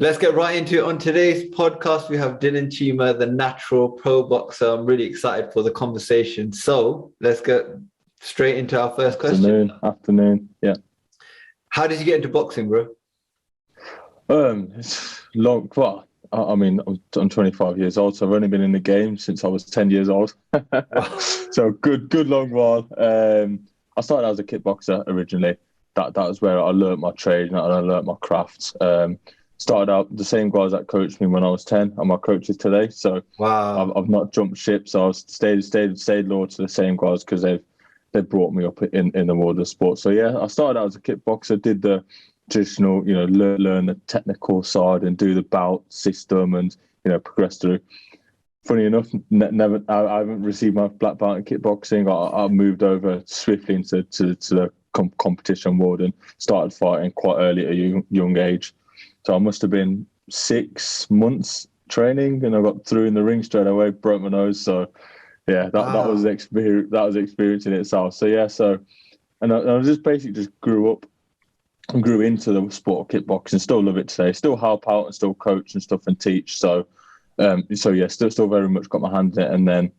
Let's get right into it. On today's podcast, we have Dylan Cheema, the natural pro boxer. I'm really excited for the conversation. So let's get straight into our first question. Afternoon. Yeah. How did you get into boxing, bro? It's long. Well, I mean, I'm 25 years old, so I've only been in the game since I was 10 years old. So good long while. I started as a kickboxer originally. That was where I learnt my trade and I learnt my craft. Started out the same guys that coached me when I was 10 are my coaches today. So Wow. I've not jumped ship. So I've stayed loyal to the same guys because they've brought me up in the world of sport. So yeah, I started out as a kickboxer, did the traditional, learn the technical side and do the bout system and, progress through. Funny enough, I haven't received my black belt in kickboxing. I moved over swiftly into the competition world and started fighting quite early at a young age. So I must have been 6 months training and I got through in the ring straight away, broke my nose. So yeah, that was experience. That was experience in itself. So yeah, and I just basically just grew up and grew into the sport of kickboxing. Still love it today. Still help out and still coach and stuff and teach. So yeah, still very much got my hand in it. And then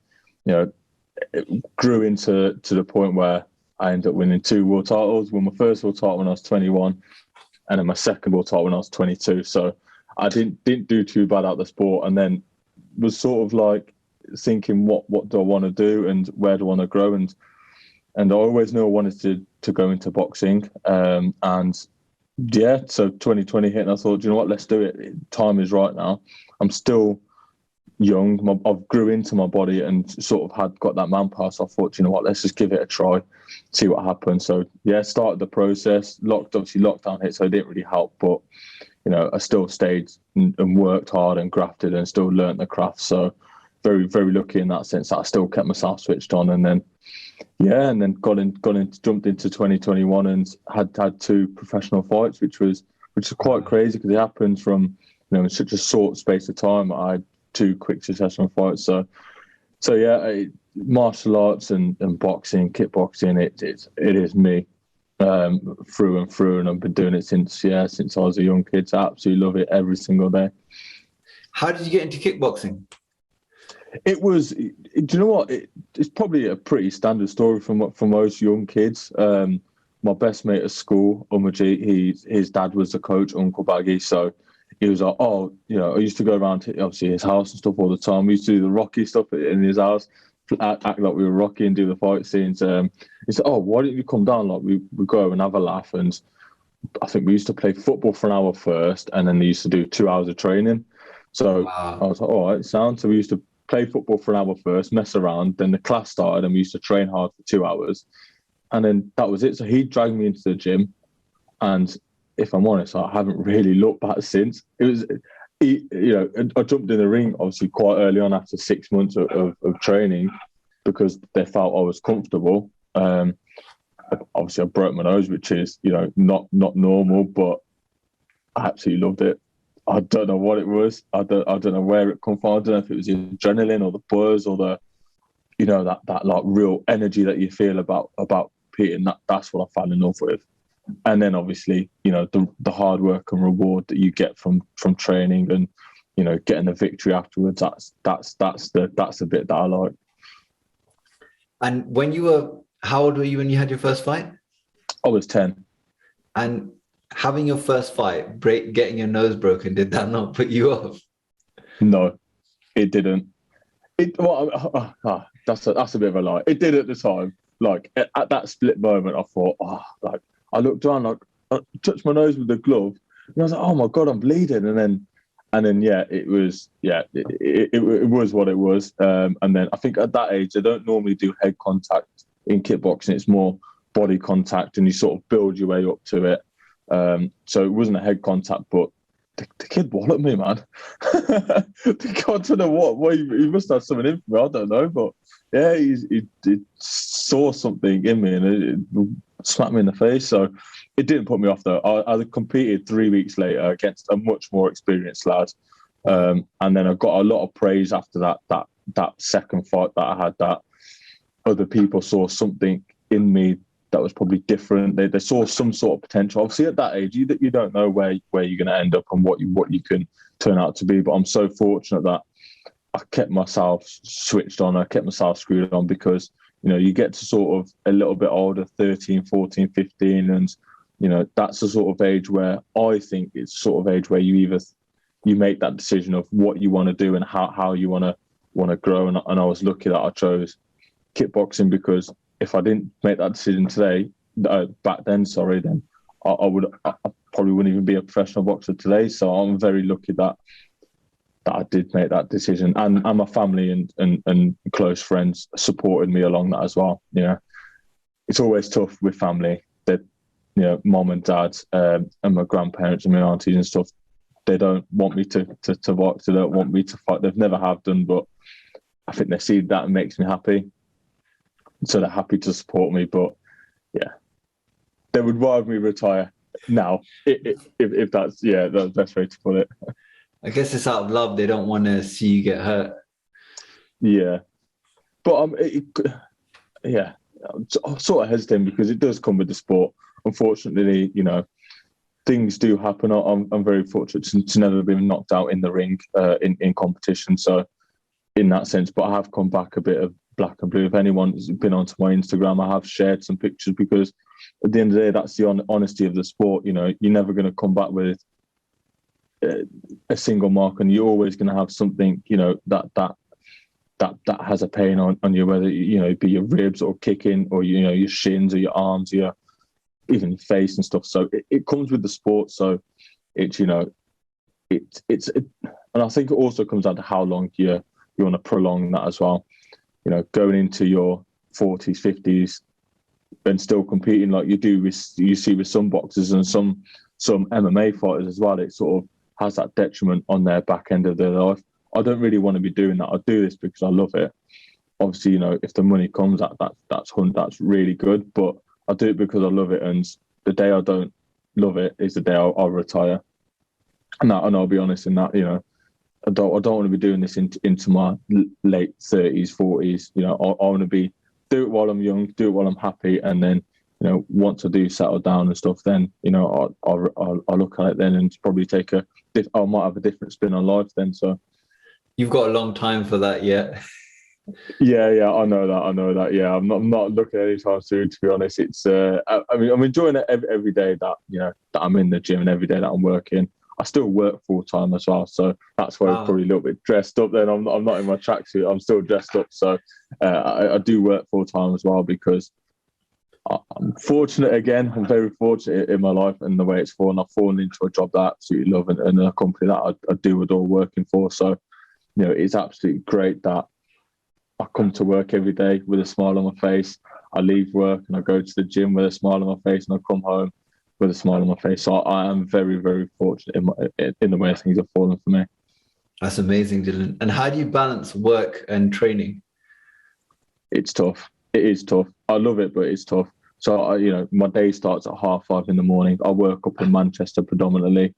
it grew into the point where I ended up winning 2 world titles. Won my first world title when I was 21, and then my second world title when I was 22. So I didn't do too bad at the sport, and then was sort of like thinking what do I want to do and where do I want to grow, and I always knew I wanted to go into boxing, and yeah, so 2020 hit and I thought, you know what, let's do it. Time is right now. I'm still young. I've grew into my body and sort of got that manpower. So I thought, you know what, let's just give it a try, see what happens. So yeah, started the process. Lockdown hit, so it didn't really help, but I still stayed and worked hard and grafted and still learnt the craft. So very, very lucky in that sense that I still kept myself switched on. And then jumped into 2021 and had 2 professional fights, which was quite crazy because it happened from in such a short space of time. I had 2 quick successful fights. So yeah, martial arts and boxing, kickboxing, it is me through and through, and I've been doing it since I was a young kid. So I absolutely love it every single day. How did you get into kickboxing? It was, do you know what? It's probably a pretty standard story for most young kids. My best mate at school, Umajit, his dad was the coach, Uncle Baggy. So he was like, I used to go around to obviously his house and stuff all the time. We used to do the Rocky stuff in his house, act like we were Rocky and do the fight scenes. He said, why don't you come down? Like we go and have a laugh. And I think we used to play football for an hour first, and then they used to do 2 hours of training. So I was like, all right, sound. So we used to play football for an hour first, mess around, then the class started and we used to train hard for 2 hours. And then that was it. So he dragged me into the gym, and if I'm honest, I haven't really looked back since. It was, I jumped in the ring obviously quite early on after 6 months of training because they felt I was comfortable. Obviously I broke my nose, which is, not normal, but I absolutely loved it. I don't know what it was. I don't know where it come from. I don't know if it was the adrenaline or the buzz or the, that like real energy that you feel about competing. That's what I fell in love with. And then obviously, the hard work and reward that you get from training and, getting the victory afterwards. That's the bit that I like. And how old were you when you had your first fight? I was 10. And having your first fight, getting your nose broken, did that not put you off? No, it didn't. That's a bit of a lie. It did at the time. Like at that split moment, I thought, I looked down, like I touched my nose with the glove, and I was like, oh my god, I'm bleeding. And then yeah, it was what it was. And then I think at that age, they don't normally do head contact in kickboxing. It's more body contact, and you sort of build your way up to it. So it wasn't a head contact, but the kid walloped me, man. I don't know what he must have something in for me. I don't know, but yeah, he saw something in me and it smacked me in the face. So it didn't put me off though. I competed 3 weeks later against a much more experienced lad, and then I got a lot of praise after that second fight that I had. That other people saw something in me that was probably different. They saw some sort of potential. Obviously, at that age, you don't know where you're going to end up and what you can turn out to be. But I'm so fortunate that I kept myself switched on. I kept myself screwed on because, you get to sort of a little bit older, 13, 14, 15, and, that's the sort of age where I think it's sort of age where you make that decision of what you want to do and how you want to grow. And I was lucky that I chose kickboxing, because if I didn't make that decision back then, then I probably wouldn't even be a professional boxer today. So I'm very lucky that I did make that decision, and my family and close friends supported me along that as well. It's always tough with family. That mom and dad and my grandparents and my aunties and stuff, they don't want me to box. They don't want me to fight. They've never have done, but I think they see that and makes me happy. So they're happy to support me. But yeah, they would rather me retire now, if that's the best way to put it. I guess it's out of love. They don't want to see you get hurt. Yeah, but I'm sort of hesitant because it does come with the sport. Unfortunately, things do happen. I'm very fortunate to never been knocked out in the ring in competition. So in that sense, but I have come back a bit of black and blue. If anyone's been onto my Instagram, I have shared some pictures, because at the end of the day, that's the honesty of the sport. You're never going to come back with a single mark, and you're always going to have something, that has a pain on you, whether it be your ribs or kicking, or your shins or your arms, or even your face and stuff. So it comes with the sport. So it's and I think it also comes down to how long you want to prolong that as well. Going into your 40s, 50s, and still competing like you see with some boxers and some MMA fighters as well. It sort of has that detriment on their back end of their life. I don't really want to be doing that. I do this because I love it. Obviously, if the money comes, that's really good. But I do it because I love it, and the day I don't love it is the day I'll retire. And I'll be honest in that. I don't want to be doing this into my late 30s, 40s. I want to do it while I'm young, do it while I'm happy, and then once I do settle down and stuff, then I'll look at it then and probably I might have a different spin on life then. So you've got a long time for that yet. Yeah, I know that. Yeah, I'm not looking anytime soon, to be honest. It's I'm enjoying it every day that I'm in the gym, and every day that I'm working. I still work full time as well, so that's why I'm probably a little bit dressed up. Then I'm not in my tracksuit. I'm still dressed up, so I do work full time as well, because I'm fortunate again. I'm very fortunate in my life and the way it's fallen. I've fallen into a job that I absolutely love, and a company that I do adore working for. So it's absolutely great that I come to work every day with a smile on my face. I leave work and I go to the gym with a smile on my face, and I come home with a smile on my face. So I am very, very fortunate in the way things have fallen for me. That's amazing, Dylan. And how do you balance work and training? It's tough. It is tough. I love it, but it's tough. So my day starts at 5:30 in the morning. I work up in Manchester predominantly.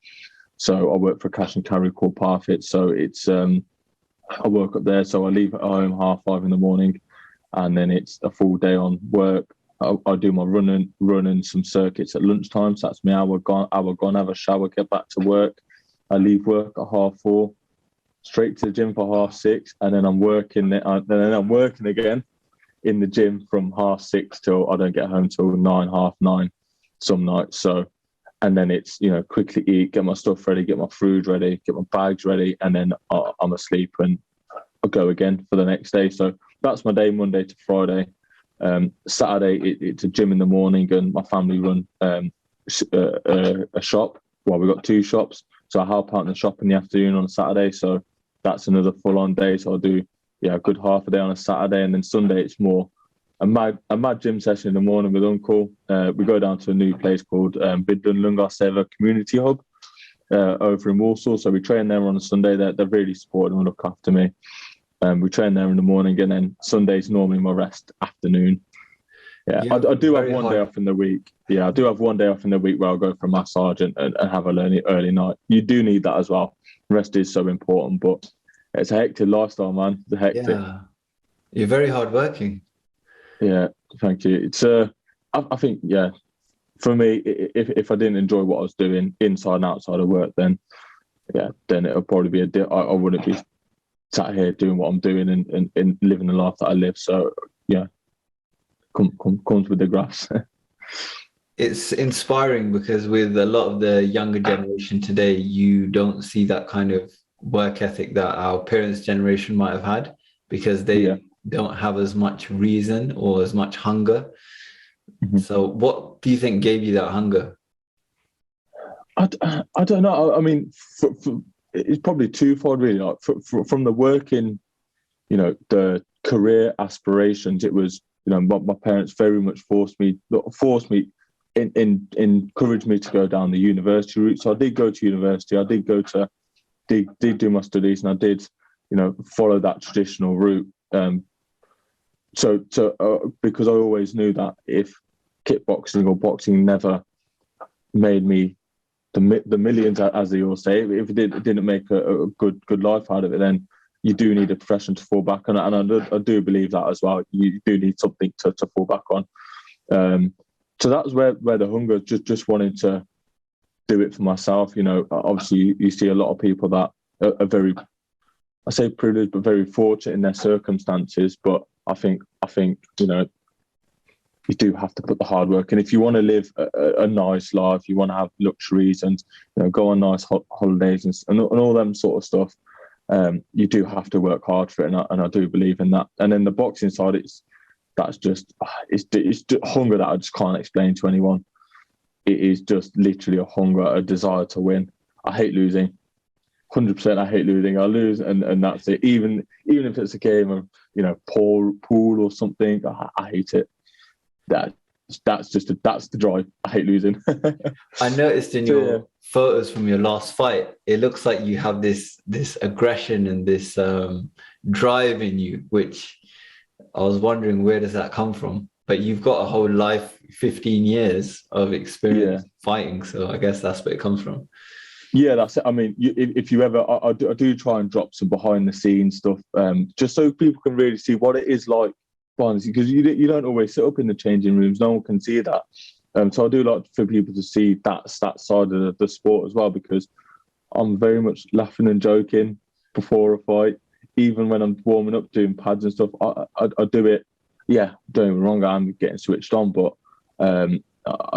So I work for a cash and carry called Parfit. So it's I work up there. So I leave at home 5:30 in the morning, and then it's a full day on work. I do my running some circuits at lunchtime. So that's me hour gone, have a shower, get back to work. I leave work at 4:30, straight to the gym for 6:30, and then I'm working. Then I'm working again in the gym from 6:30 till I don't get home till 9, 9:30 some nights. So, and then it's quickly eat, get my stuff ready, get my food ready, get my bags ready, and then I'm asleep and I go again for the next day. So that's my day, Monday to Friday. Saturday it's a gym in the morning, and my family run a shop. Well, we've got 2 shops, so I help out in the shop in the afternoon on a Saturday. So that's another full-on day. So I'll do a good half a day on a Saturday, and then Sunday it's more a mad gym session in the morning with Uncle. We go down to a new place called Bidlun Lungar Seva Community Hub over in Walsall. So we train there on a Sunday. They're really supportive and look after me. We train there in the morning, and then Sunday's normally my rest afternoon. I do have one day off in the week. Yeah, I do have one day off in the week where I'll go for a massage and have an early night. You do need that as well. Rest is so important, but it's a hectic lifestyle, man. It's hectic. Yeah. You're very hardworking. Yeah, thank you. It's I think, yeah, for me, if I didn't enjoy what I was doing inside and outside of work, then it would probably be I wouldn't be sat here doing what I'm doing and living the life that I live. So yeah, comes with the grass. It's inspiring because with a lot of the younger generation today, you don't see that kind of work ethic that our parents' generation might have had because they don't have as much reason or as much hunger. Mm-hmm. So what do you think gave you that hunger? I don't know. I mean, it's probably twofold, really. Like from the working, the career aspirations, it was, my parents very much forced me, encouraged me to go down the university route. So I did go to university. I did did do my studies, and I did, follow that traditional route. So because I always knew that if kickboxing or boxing never made me the millions, as they all say, if it didn't make a good life out of it, then you do need a profession to fall back on, and I do believe that as well. You do need something to fall back on. So that was where the hunger, just wanting to do it for myself. Obviously you see a lot of people that are very, I say privileged, but very fortunate in their circumstances. But I think you do have to put the hard work in. If you want to live a nice life, you want to have luxuries and go on nice holidays and all them sort of stuff, you do have to work hard for it, and I do believe in that. And then the boxing side, it's just hunger that I just can't explain to anyone. It is just literally a hunger, a desire to win. I hate losing. 100% I hate losing. I lose and that's it. Even if it's a game of pool or something, I hate it. That's the drive. I hate losing. I noticed in your photos from your last fight, it looks like you have this aggression and this drive in you, which I was wondering, where does that come from? But you've got a whole life, 15 years of experience fighting, so I guess that's where it comes from. Yeah, that's it. I mean, if you ever, I do try and drop some behind the scenes stuff, just so people can really see what it is like behind the scenes, because you don't always sit up in the changing rooms. No one can see that. So I do like for people to see that side of the sport as well, because I'm very much laughing and joking before a fight. Even when I'm warming up doing pads and stuff, I do it. Yeah, don't get me wrong, I'm getting switched on, but I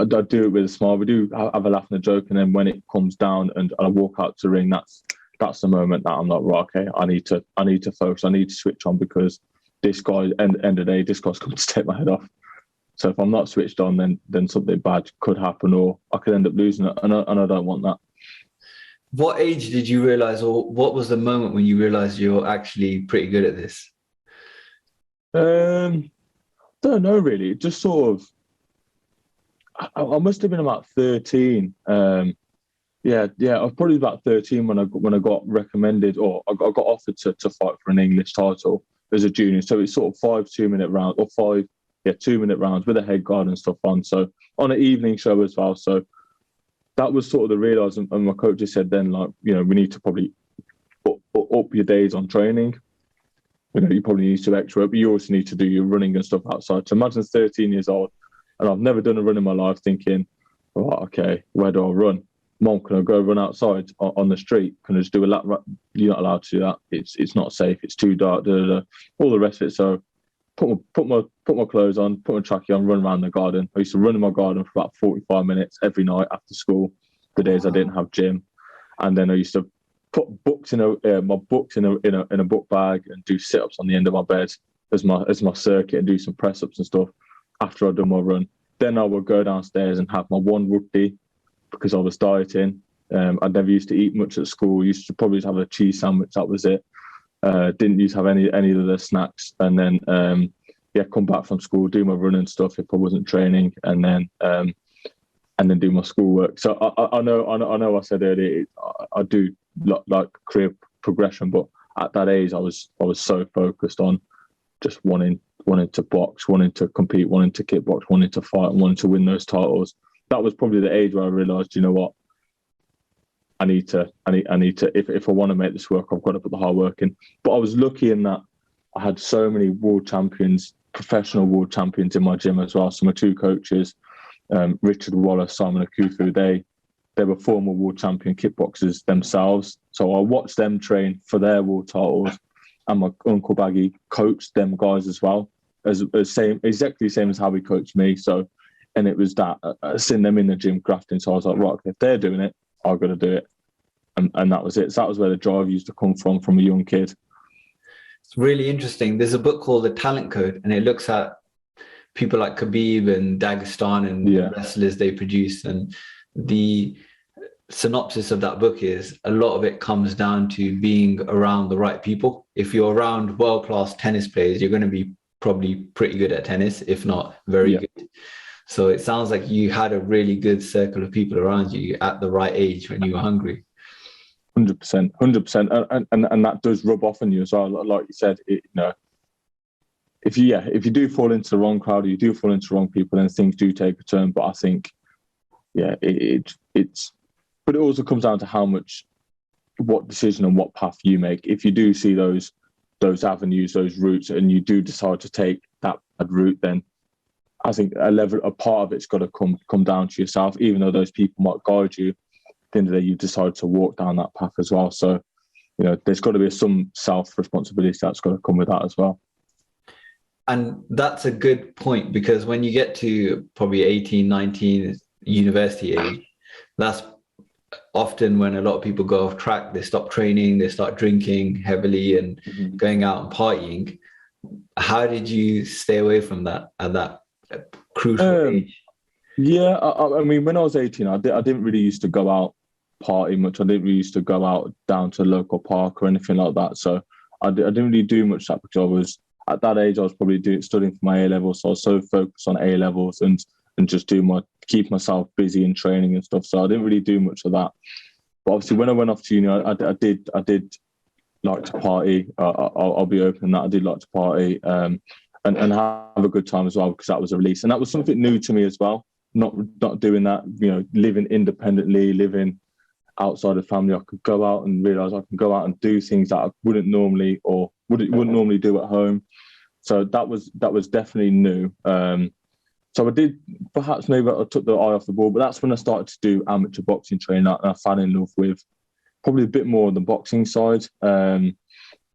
do it with a smile. We do have a laugh and a joke, and then when it comes down and I walk out to the ring, that's the moment that I'm like, right, okay, I need to focus. I need to switch on, because this guy, end of the day, this guy's coming to take my head off. So if I'm not switched on, then something bad could happen, or I could end up losing it, and I don't want that. What age did you realize, or what was the moment when you realized you're actually pretty good at this? Don't know really. Just sort of, I must have been about 13. I was probably about 13 when I got recommended, or I got offered to fight for an English title as a junior. So it's sort of 5 2-minute rounds, or 5 2-minute rounds with a head guard and stuff on. So on an evening show as well. So that was sort of the realize, and my coach just said then, like, we need to probably up your days on training. You probably need to extra, but you also need to do your running and stuff outside. So imagine 13 years old, and I've never done a run in my life, thinking, right, okay, where do I run? Mom, can I go run outside on the street? Can I just do a lap? You're not allowed to do that. It's not safe. It's too dark. All the rest of it. So put my clothes on, put my trackie on, run around the garden. I used to run in my garden for about 45 minutes every night after school, the days I didn't have gym. And then I used to put books in my books in a book bag and do sit-ups on the end of my bed as my circuit, and do some press-ups and stuff after I'd done my run. Then I would go downstairs and have my one roti, because I was dieting. I never used to eat much at school. I used to probably just have a cheese sandwich. That was it. Didn't used to have any of the snacks. And then come back from school, do my running stuff if I wasn't training, and then do my schoolwork. So I know I said earlier, I do like career progression, but at that age I was so focused on just wanting to box, wanting to compete, wanting to kickbox, wanting to fight, and wanting to win those titles. That was probably the age where I realised, you know what, I need to if I want to make this work, I've got to put the hard work in. But I was lucky in that I had so many world champions professional world champions in my gym as well. So my two coaches, Richard Wallace, Simon Akufu, they were former world champion kickboxers themselves. So I watched them train for their world titles, and my uncle Baggy coached them guys as well, exactly the same as how he coached me. So, and it was that seeing them in the gym grafting. So I was like, right, if they're doing it, I've got to do it, and that was it. So that was where the drive used to come from a young kid. It's really interesting. There's a book called The Talent Code, and it looks at people like Khabib and Dagestan and the wrestlers they produce. And the synopsis of that book is a lot of it comes down to being around the right people. If you're around world-class tennis players, you're going to be probably pretty good at tennis, if not very good. So it sounds like you had a really good circle of people around you at the right age when you were hungry. 100%, and that does rub off on you as well. Like you said, if you do fall into the wrong crowd, or you do fall into the wrong people, then things do take a turn. But I think, it's. But it also comes down to what decision and what path you make. If you do see those avenues, those routes, and you do decide to take that route, then I think a part of it's got to come down to yourself. Even though those people might guide you, at the end of the day, you decide to walk down that path as well. So, there's got to be some self-responsibility that's got to come with that as well. And that's a good point, because when you get to probably 18, 19, university age, that's often when a lot of people go off track. They stop training, they start drinking heavily and going out and partying. How did you stay away from that at that crucial age? Yeah, I mean, when I was 18, I didn't really used to go out party much. I didn't really used to go out down to a local park or anything like that. So I didn't really do much of that, because at that age, I was probably studying for my A-levels. So I was so focused on A-levels and just keep myself busy in training and stuff. So I didn't really do much of that. But obviously, when I went off to uni, I did like to party. I'll be open that I did like to party and have a good time as well, because that was a release, and that was something new to me as well. Not doing that, living independently, living outside of family. I could go out and realise I can go out and do things that I wouldn't normally do at home. So that was definitely new. So I did, perhaps maybe I took the eye off the ball, but that's when I started to do amateur boxing training, and I fell in love with probably a bit more on the boxing side. And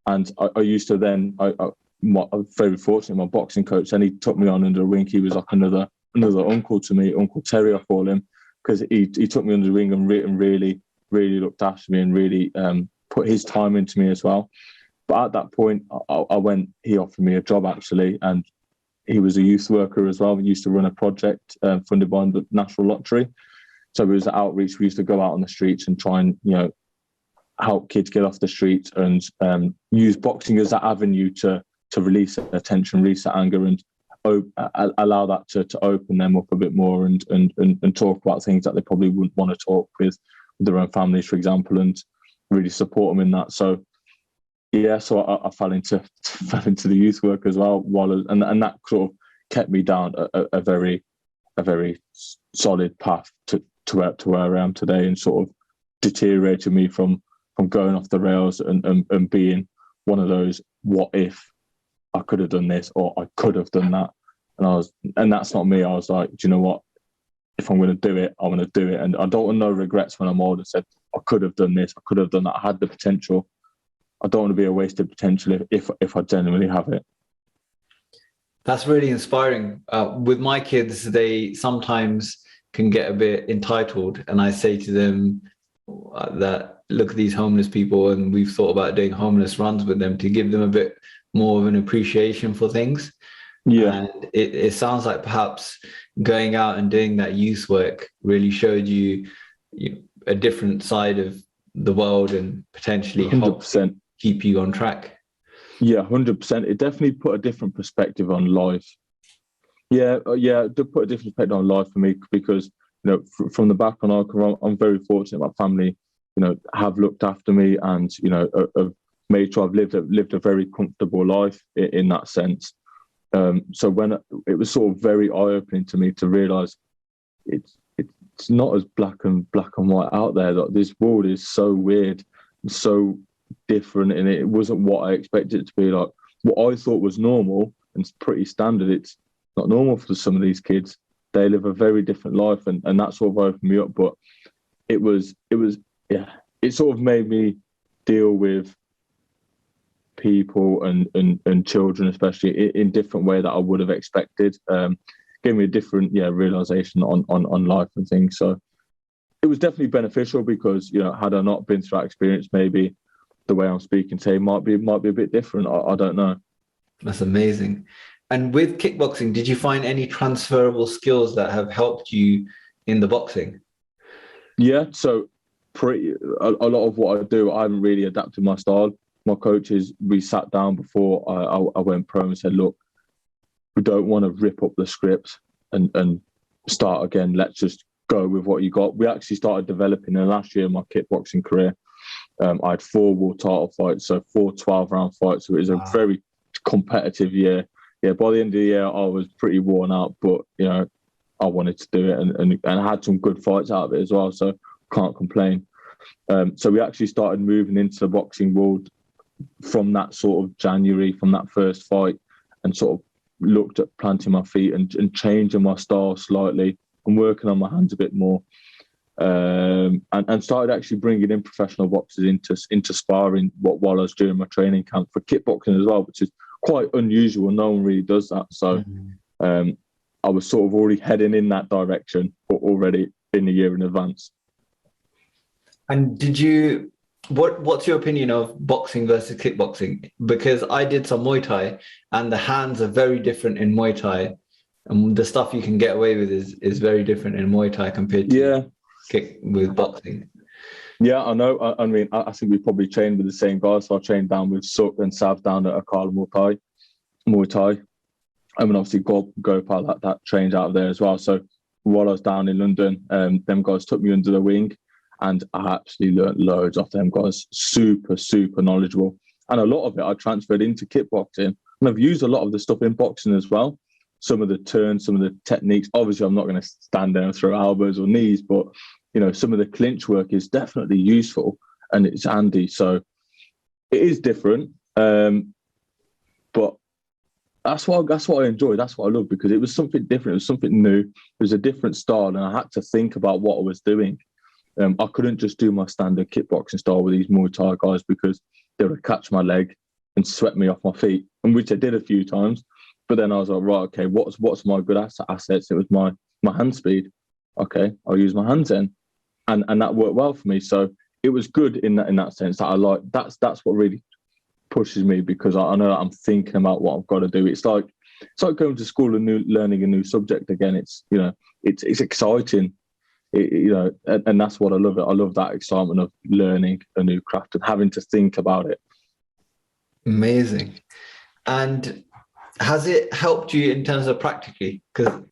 I used to then, I'm very fortunate, my boxing coach, and he took me on under the wing. He was like another uncle to me, Uncle Terry, I call him, because he took me under the wing and really, really looked after me and really put his time into me as well. But at that point, he offered me a job actually, and he was a youth worker as well. We used to run a project funded by the National Lottery. So it was outreach. We used to go out on the streets and try and, help kids get off the streets and use boxing as that avenue to release their tension, release their anger, and allow that to open them up a bit more and talk about things that they probably wouldn't want to talk with their own families, for example, and really support them in that. So so I fell into the youth work as well, and that sort of kept me down a very solid path to where I am today, and sort of deteriorated me from going off the rails and being one of those, what if I could have done this or I could have done that, and that's not me. I was like, do you know what? If I'm going to do it, I'm going to do it, and I don't want no regrets when I'm old and said I could have done this, I could have done that, I had the potential. I don't want to be a wasted potential if I genuinely have it. That's really inspiring. With my kids, they sometimes can get a bit entitled, and I say to them that look at these homeless people, and we've thought about doing homeless runs with them to give them a bit more of an appreciation for things. Yeah, and it sounds like perhaps going out and doing that youth work really showed you a different side of the world and potentially 100%. Keep you on track. Yeah, 100%. It definitely put a different perspective on life. Yeah, it did put a different perspective on life for me, because from the background I'm very fortunate. My family, have looked after me, and have made sure I've lived a very comfortable life in that sense. So when it was sort of very eye-opening to me to realise it's not as black and white out there. That this world is so weird, so different, and it wasn't what I expected it to be. Like what I thought was normal and it's pretty standard. It's not normal for some of these kids. They live a very different life, and that sort of opened me up. But it sort of made me deal with people and children, especially in different way that I would have expected. Gave me a different realization on life and things. So it was definitely beneficial because, had I not been through that experience, maybe the way I'm speaking today might be a bit different. I don't know. That's amazing. And with kickboxing, did you find any transferable skills that have helped you in the boxing? Yeah, so a lot of what I do, I haven't really adapted my style. My coaches, we sat down before I went pro and said, look, we don't want to rip up the script and start again. Let's just go with what you got. We actually started developing in last year, my kickboxing career. I had 4 world title fights, so 4 12-round fights. So it was a very competitive year. Yeah, by the end of the year, I was pretty worn out, but, I wanted to do it and I had some good fights out of it as well, so can't complain. So we actually started moving into the boxing world from that sort of January, from that first fight, and sort of looked at planting my feet and changing my style slightly and working on my hands a bit more. And started actually bringing in professional boxers into sparring while I was doing my training camp for kickboxing as well, which is quite unusual. No one really does that. So I was sort of already heading in that direction already in a year in advance. And what's your opinion of boxing versus kickboxing? Because I did some Muay Thai and the hands are very different in Muay Thai, and the stuff you can get away with is very different in Muay Thai compared to kick with boxing. Yeah, I know. I mean, I think we probably trained with the same guys. So I trained down with Suk and Sav down at Akala Muay Thai. I mean, obviously Gopal that trained out of there as well. So while I was down in London, them guys took me under the wing, and I actually learnt loads off them guys. Super, super knowledgeable. And a lot of it I transferred into kickboxing. And I've used a lot of the stuff in boxing as well. Some of the turns, some of the techniques. Obviously, I'm not going to stand there and throw elbows or knees, but, some of the clinch work is definitely useful and it's handy. So it is different. But that's what I enjoy. That's what I love, because it was something different. It was something new. It was a different style, and I had to think about what I was doing. I couldn't just do my standard kickboxing style with these Muay Thai guys, because they would catch my leg and swept me off my feet, and which I did a few times. But then I was like, right, okay, what's my good assets? It was my hand speed. Okay, I'll use my hands then, and that worked well for me. So it was good in that sense. That I like. That's what really pushes me, because I know that I'm thinking about what I've got to do. It's like going to school and learning a new subject again. It's it's exciting. And that's what I love. I love that excitement of learning a new craft and having to think about it. Amazing. And has it helped you in terms of practically? Because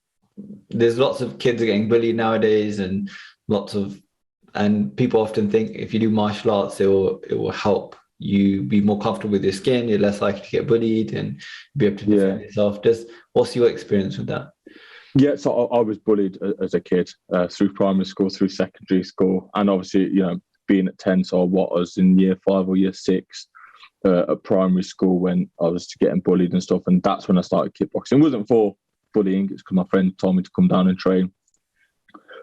there's lots of kids are getting bullied nowadays, and people often think if you do martial arts, it will help you be more comfortable with your skin. You're less likely to get bullied and be able to defend yourself. What's your experience with that? Yeah, so I was bullied as a kid through primary school, through secondary school, and obviously, being at 10, so I was in year 5 or year 6 at primary school when I was getting bullied and stuff, and that's when I started kickboxing. It wasn't for bullying, it's because my friend told me to come down and train.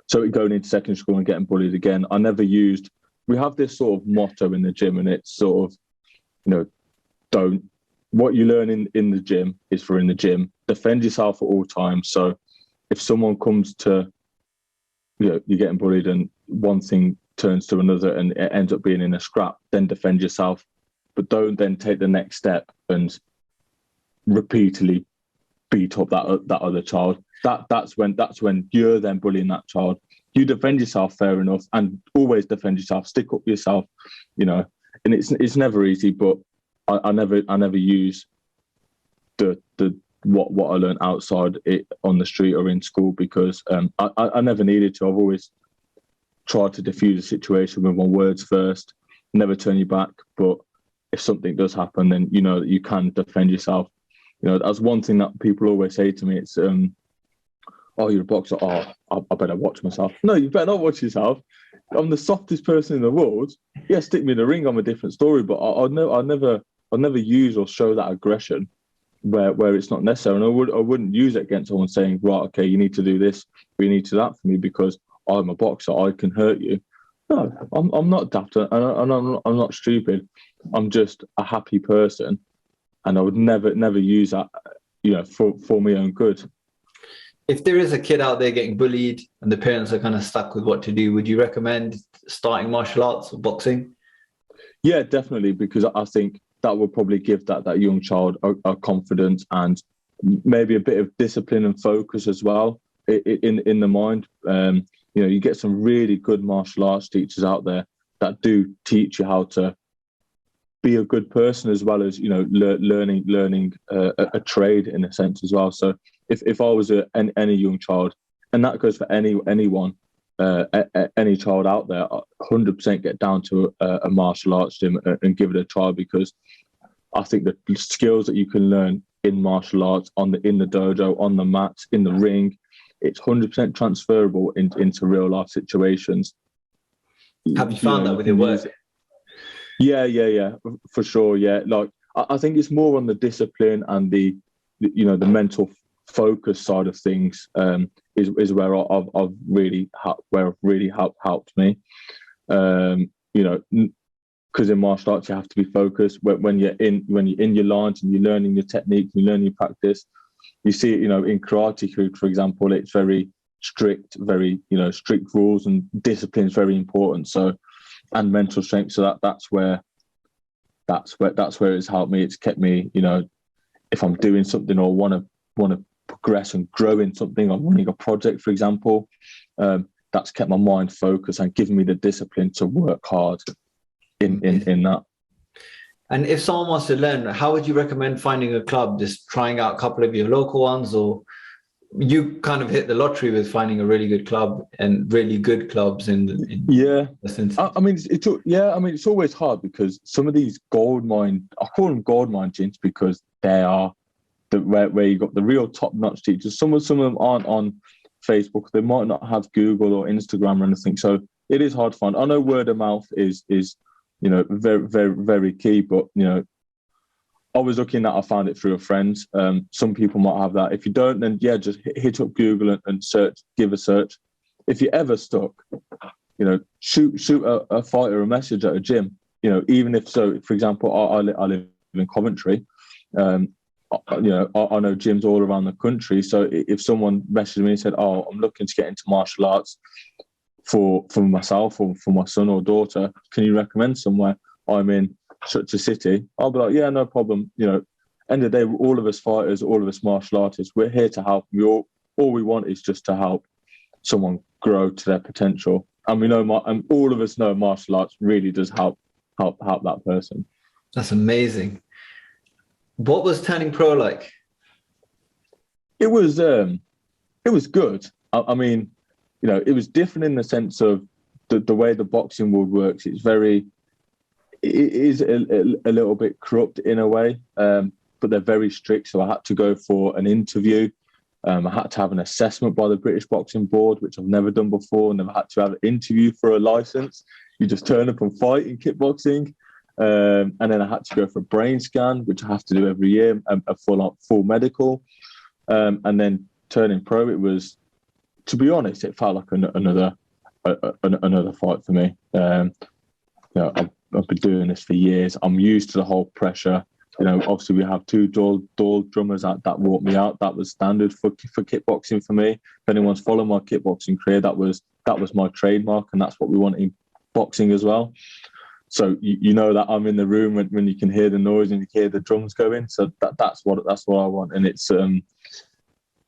So going into secondary school and getting bullied again, I never used... We have this sort of motto in the gym, and it's sort of, what you learn in the gym is for in the gym. Defend yourself at all times. So if someone comes to, you're getting bullied and one thing turns to another and it ends up being in a scrap, then defend yourself. But don't then take the next step and repeatedly beat up that other child. That's when you're then bullying that child. You defend yourself, fair enough, and always defend yourself. Stick up for yourself, and it's never easy. But I never use the what I learned outside it on the street or in school, because I never needed to. I've always tried to diffuse the situation with my words first, never turn your back. But if something does happen, then you know that you can defend yourself. That's one thing that people always say to me. It's oh, you're a boxer. Oh, I better watch myself. No, you better not watch yourself. I'm the softest person in the world. Yeah, stick me in the ring. I'm a different story. But I'll never use or show that aggression. where it's not necessary. And I wouldn't use it against someone saying, right, okay, you need to do this, or you need to do that for me because I'm a boxer, I can hurt you. No, I'm not daft, and I'm not stupid. I'm just a happy person, and I would never use that, for my own good. If there is a kid out there getting bullied and the parents are kind of stuck with what to do, would you recommend starting martial arts or boxing? Yeah, definitely, because I think that will probably give that young child a confidence and maybe a bit of discipline and focus as well in the mind. You get some really good martial arts teachers out there that do teach you how to be a good person, as well as learning a trade in a sense as well. So if I was any young child, and that goes for anyone, any child out there, 100% get down to a martial arts gym and give it a try, because I think the skills that you can learn in martial arts in the dojo, on the mat, in the ring, it's 100% transferable into real life situations. Have you found that with your work? Yeah, for sure. Yeah, like I think it's more on the discipline and the mental focus side of things is where I've really helped me. Because in martial arts you have to be focused when you're in your lines and you're learning your technique, you learn your practice. You see it, in karate, for example, it's very strict, very strict rules, and discipline is very important. So, and mental strength. So that's where it's helped me. It's kept me, if I'm doing something or want to progress and grow in something, I'm running a project, for example, that's kept my mind focused and given me the discipline to work hard in that. And if someone wants to learn, how would you recommend finding a club? Just trying out a couple of your local ones, or you kind of hit the lottery with finding a really good club and really good clubs it's always hard, because some of these gold mine, I call them gold mine gyms, because they are where you got the real top-notch teachers. Some of them aren't on Facebook. They might not have Google or Instagram or anything. So it is hard to find. I know word of mouth is very, very, very key. But, I was looking that I found it through a friend. Some people might have that. If you don't, then just hit up Google and search, give a search. If you're ever stuck, shoot a fighter a message at a gym. Even if so, for example, I live in Coventry. I know gyms all around the country. So if someone messaged me and said, "Oh, I'm looking to get into martial arts for myself or for my son or daughter, can you recommend somewhere?" I'm in such a city, I'll be like, yeah, no problem. End of the day, all of us fighters, all of us martial artists, we're here to help. All we want is just to help someone grow to their potential. And we know, and all of us know, martial arts really does help that person. That's amazing. What was turning pro like? It was good. I mean, it was different in the sense of the way the boxing world works. It is a little bit corrupt in a way, but they're very strict. So I had to go for an interview. I had to have an assessment by the British Boxing Board, which I've never done before. Never had to have an interview for a license. You just turn up and fight in kickboxing. And then I had to go for a brain scan, which I have to do every year, a full medical. And then turning pro, it was, to be honest, it felt like another fight for me. I've been doing this for years. I'm used to the whole pressure. Obviously we have two dual drummers that walked me out. That was standard for kickboxing for me. If anyone's followed my kickboxing career, that was my trademark, and that's what we want in boxing as well. So you know that I'm in the room when you can hear the noise and you hear the drums going. So that's what I want. And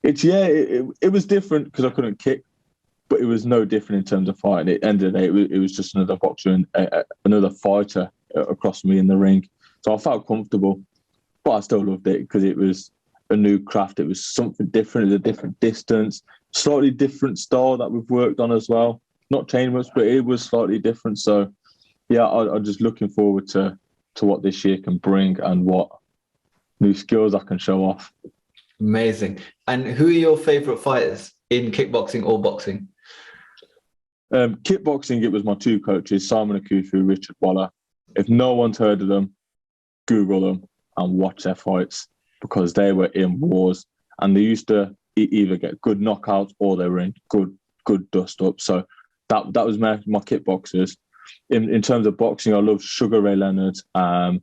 it was different because I couldn't kick, but it was no different in terms of fighting. At the end of the day, it was just another boxer and another fighter across me in the ring. So I felt comfortable, but I still loved it because it was a new craft. It was something different, a different distance, slightly different style that we've worked on as well. Not changed much, but it was slightly different. So yeah, I'm just looking forward to what this year can bring and what new skills I can show off. Amazing. And who are your favourite fighters in kickboxing or boxing? Kickboxing, it was my two coaches, Simon Akufu, Richard Waller. If no one's heard of them, Google them and watch their fights. because they were in wars and they used to either get good knockouts or they were in good dust up. So that was my kickboxers. In terms of boxing, I love Sugar Ray Leonard, and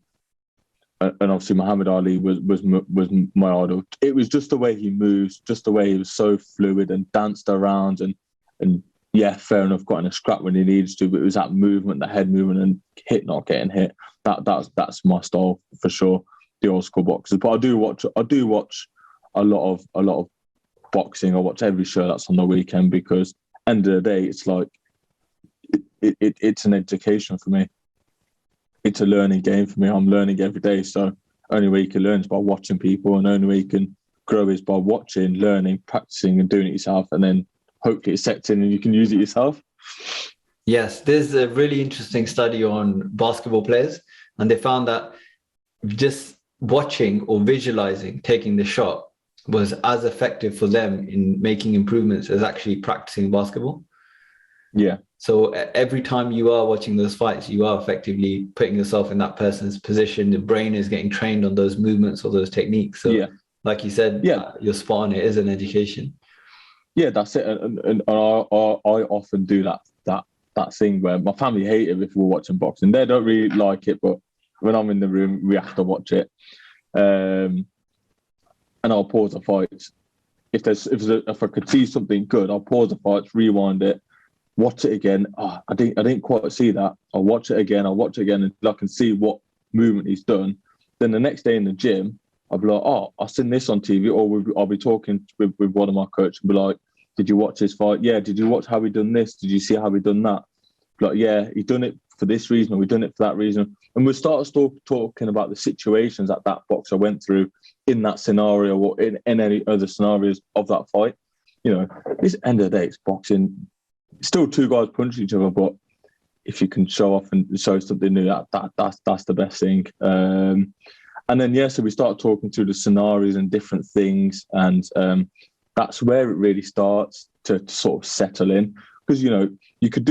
obviously Muhammad Ali was my idol. It was just the way he moves, just the way he was so fluid and danced around and yeah, fair enough, got in a scrap when he needs to, but it was that movement, the head movement and hit, not getting hit. That's my style for sure. The old school boxers, but I do watch a lot of boxing. I watch every show that's on the weekend because end of the day, it's like it's an education for me. It's a learning game for me. I'm learning every day. So only way you can learn is by watching people, and only way you can grow is by watching, learning, practicing, and doing it yourself. And then hopefully it sets in and you can use it yourself. Yes, there's a really interesting study on basketball players, and they found that just watching or visualizing taking the shot was as effective for them in making improvements as actually practicing basketball. Yeah. So every time you are watching those fights, you are effectively putting yourself in that person's position. The brain is getting trained on those movements or those techniques. So yeah, like you said, you're spot on. It is an education. Yeah, that's it. And I often do that thing where my family hate it if we're watching boxing. They don't really like it, but when I'm in the room, we have to watch it. And I'll pause the fights. If I could see something good, I'll pause the fights, rewind it, watch it again. Oh, I didn't quite see that. I'll watch it again until I can see what movement he's done. Then the next day in the gym, I'll be like, oh, I've seen this on TV, or I'll be talking with one of my coaches and be like, did you watch this fight? Yeah. Did you watch how he done this? Did you see how he done that? Like, yeah, he done it for this reason, or we done it for that reason. And we'll start talking about the situations that boxer went through in that scenario or in any other scenarios of that fight. You know, at the end of the day, it's boxing. Still two guys punching each other, but if you can show off and show something new, that's the best thing. And then, so we start talking through the scenarios and different things. And that's where it really starts to sort of settle in. Because, you know, you could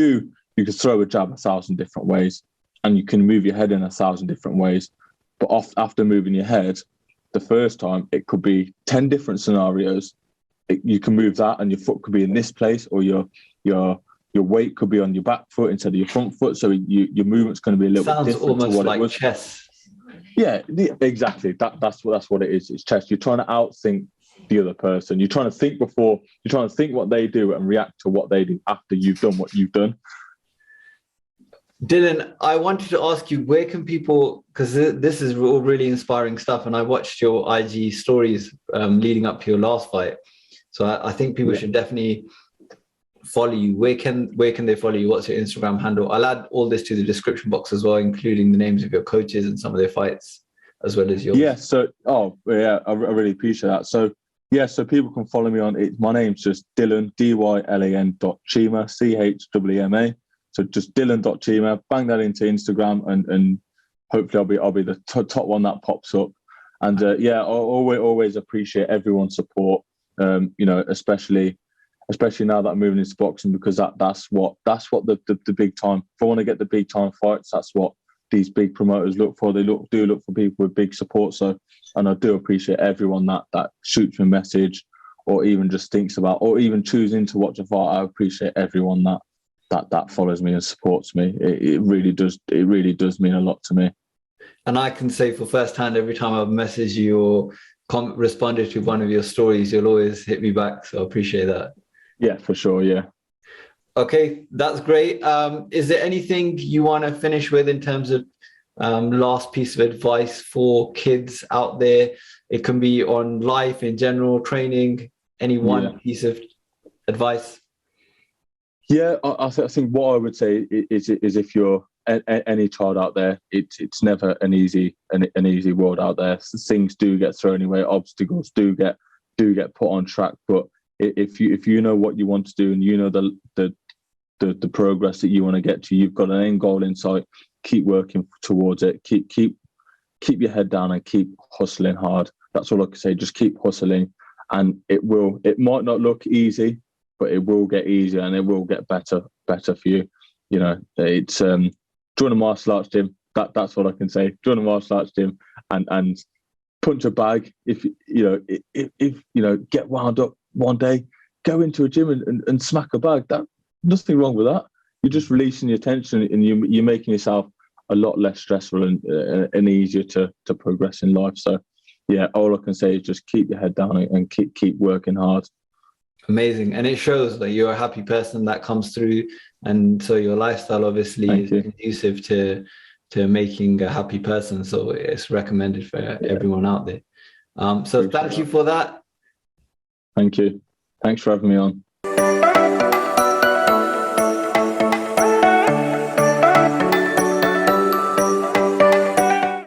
throw a jab 1,000 different ways and you can move your head in 1,000 different ways. But after moving your head, the first time, it could be 10 different scenarios. You can move that and your foot could be in this place, or your weight could be on your back foot instead of your front foot. So your movement's going to be a little bit different to what it was. Chess. Yeah, exactly. That's what it is. It's chess. You're trying to outthink the other person. You're trying to think what they do and react to what they do after you've done what you've done. Dylan, I wanted to ask you, where can people, because this is all really inspiring stuff, and I watched your IG stories leading up to your last fight. So I think people should definitely follow you. Where can they follow you? What's your Instagram handle? I'll add all this to the description box as well, including the names of your coaches and some of their fights, as well as yours. Yeah. So, I really appreciate that. So, so people can follow me on it. My name's just Dylan, Dylan.Cheema, Chema. So just Dylan.Cheema. Bang that into Instagram, and hopefully I'll be the top one that pops up. And I always appreciate everyone's support. You know, especially now that I'm moving into boxing, because that's what the big time. If I want to get the big time fights, that's what these big promoters look for. They look for people with big support. So, and I do appreciate everyone that shoots me a message, or even just thinks about, or even choosing to watch a fight. I appreciate everyone that follows me and supports me. It really does mean a lot to me. And I can say for first hand, every time I've messaged you or responded to one of your stories, you'll always hit me back. So I appreciate that. Yeah, for sure. Yeah. Okay, that's great. Is there anything you want to finish with in terms of last piece of advice for kids out there? It can be on life in general, training, any one piece of advice. Yeah, I think what I would say is if you're any child out there, it's never an easy world out there. Things do get thrown away, obstacles do get put on track. But if you know what you want to do, and you know the progress that you want to get to, you've got an end goal in sight. Keep working towards it. Keep your head down and keep hustling hard. That's all I can say. Just keep hustling, and it might not look easy, but it will get easier and it will get better for you. You know, it's join a martial arts gym. That's what I can say. Join a martial arts gym and punch a bag. If get wound up one day, go into a gym and smack a bag. That nothing wrong with that. You're just releasing your tension, and you're making yourself a lot less stressful and easier to progress in life. So, yeah, all I can say is just keep your head down and keep working hard. Amazing. And it shows that you're a happy person. That comes through. And so your lifestyle obviously is conducive to making a happy person. So it's recommended for everyone out there. So thank you for that. Thank you. Thanks for having me on.